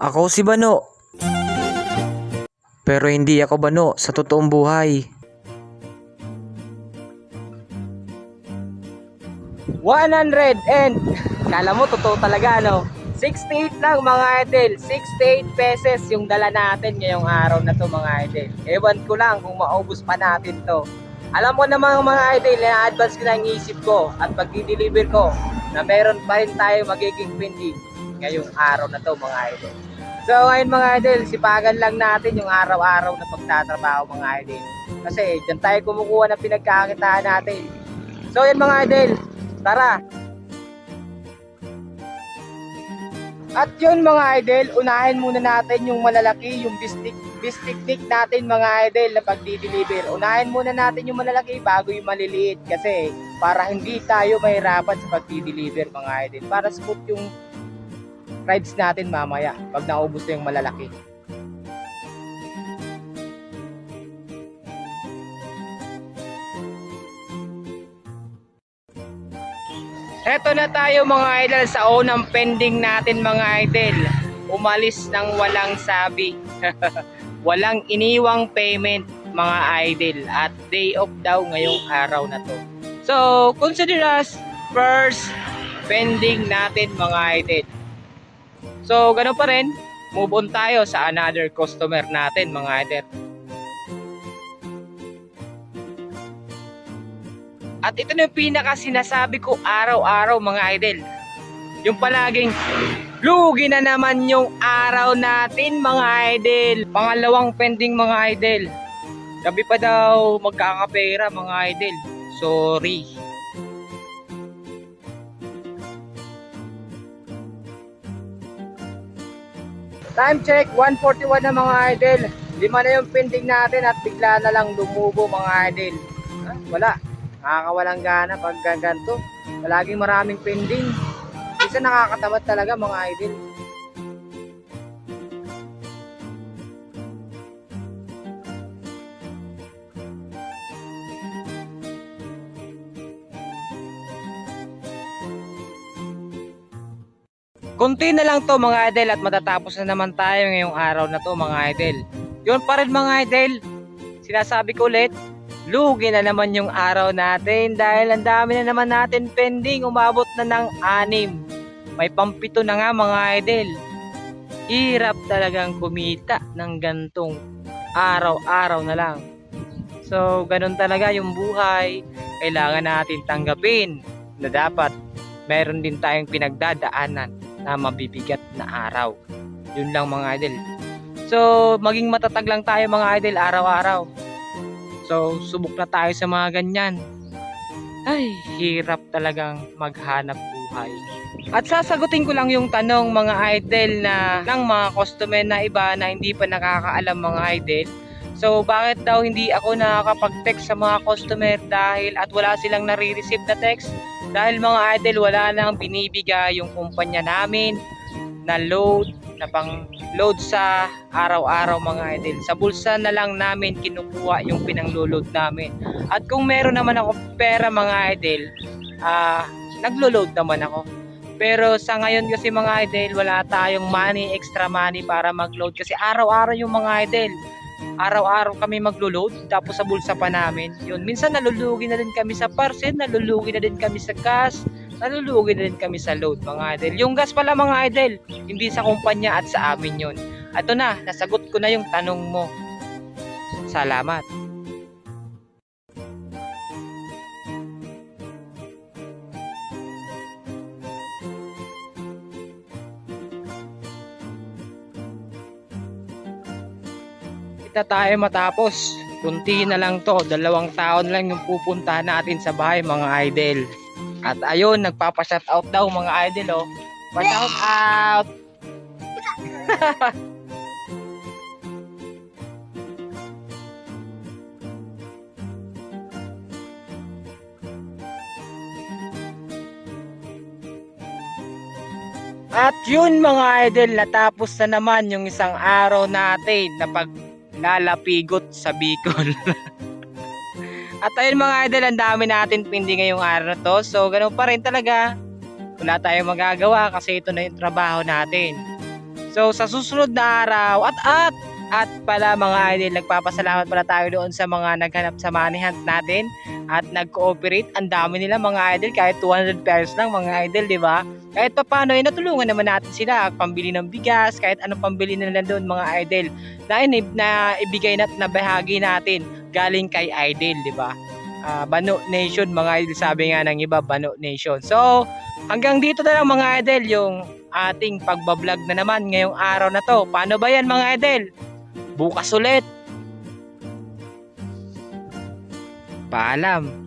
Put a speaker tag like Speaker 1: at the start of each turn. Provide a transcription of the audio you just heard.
Speaker 1: Ako si Bano, pero hindi ako Bano sa totoong buhay.
Speaker 2: 100 and kala mo totoo talaga, no? 68 lang mga idol, 68 pesos yung dala natin ngayong araw na to mga idol. Ewan ko lang kung maubos pa natin to. Alam ko naman mga idol, na-advance ko na ang isip ko at pag-deliver ko na meron pa rin tayo magiging pending ngayong araw na to mga idol. So ngayon mga idol, sipagan lang natin yung araw-araw na pagtatrabaho mga idol. Kasi dyan tayo kumukuha ng pinagkakitaan natin. So yan mga idol, tara! At yun mga idol, unahin muna natin yung malalaki, yung bistik natin mga idol na pagdi-deliver. Unahin muna natin yung malalaki bago yung maliliit kasi para hindi tayo mahirapan sa pagdi-deliver mga idol. Para smooth yung rides natin mamaya pag naubos na yung malalaki. Eto na tayo mga idol sa unang pending natin mga idol. Umalis ng walang sabi. Walang iniwang payment mga idol. At day off daw ngayong araw na to. So consider us first pending natin mga idol. So ganoon pa rin, move on tayo sa another customer natin mga idol. At ito na yung pinaka sinasabi ko araw-araw mga idol. Yung palaging lugi na naman yung araw natin mga idol. Pangalawang pending mga idol. Gabi pa daw magkakapera mga idol. Sorry. Time check, 1:41 na mga idol. 5 na yung pending natin at bigla na lang lumubo mga idol. Wala. Nakakawalang gana pag ganito. Palaging maraming pending. Isa nakakatamad talaga mga idol. Kunti na lang to mga idol at matatapos na naman tayo ngayong araw na to mga idol. Yun pa rin mga idol. Sinasabi ko ulit, lugi na naman yung araw natin dahil ang dami na naman natin pending, umabot na ng 6. May pampito na nga mga idol. Hirap talagang kumita ng gantong araw-araw na lang. So ganun talaga yung buhay. Kailangan natin tanggapin na dapat meron din tayong pinagdadaanan na mabibigat na araw. Yun lang mga idol. So maging matatag lang tayo mga idol araw-araw. So, subok na tayo sa mga ganyan. Ay, hirap talagang maghanap buhay. At sasagutin ko lang yung tanong mga idol na ng mga customer na iba na hindi pa nakakaalam mga idol. So, bakit daw hindi ako nakakapag-text sa mga customer dahil at wala silang nare-receive na text? Dahil mga idol, wala nang binibigay yung kumpanya namin na load, na pang load sa araw-araw mga idol. Sa bulsa na lang namin kinukuha yung pinang-load namin. At kung meron naman ako pera mga idol, naglo-load naman ako. Pero sa ngayon kasi mga idol, wala tayong money, extra money para mag-load kasi araw-araw yung mga idol. Araw-araw kami maglo-load tapos sa bulsa pa namin. Yun, minsan nalulugi na din kami sa parcel, nalulugi na din kami sa gas, nalulugi na din kami sa load mga idol. Yung gas pala mga idol, hindi sa kumpanya at sa amin yun. Ito na, nasagot ko na yung tanong mo. Salamat. Kita tayo matapos. Kunti na lang to, 2 taon lang yung pupuntahan natin sa bahay mga idol. At ayun, nagpapa-shoutout daw mga idol oh. Pa-shoutout. At yun mga idol, natapos na naman yung isang araw natin na paglalapigot sa Bicol. At ayun mga idol, ang dami natin pending ngayong araw na to. So ganun pa rin talaga. Wala tayong magagawa kasi ito na yung trabaho natin. So sa susunod na araw at pala mga idol, nagpapasalamat pala tayo doon sa mga naghanap sa money hunt natin at nag-cooperate. Ang dami nila mga idol, kahit 200 pesos lang mga idol, di ba? Kahit pa paano, natulungan naman natin sila, pambili ng bigas, kahit anong pambili nila doon mga idol, na ibigay na bahagi natin galing kay idol, di ba? Bano Nation mga idol, sabi nga ng iba, Bano Nation. So, hanggang dito na lang mga idol yung ating pagbablog na naman ngayong araw na to. Paano ba yan mga idol? Bukas ulit. Paalam.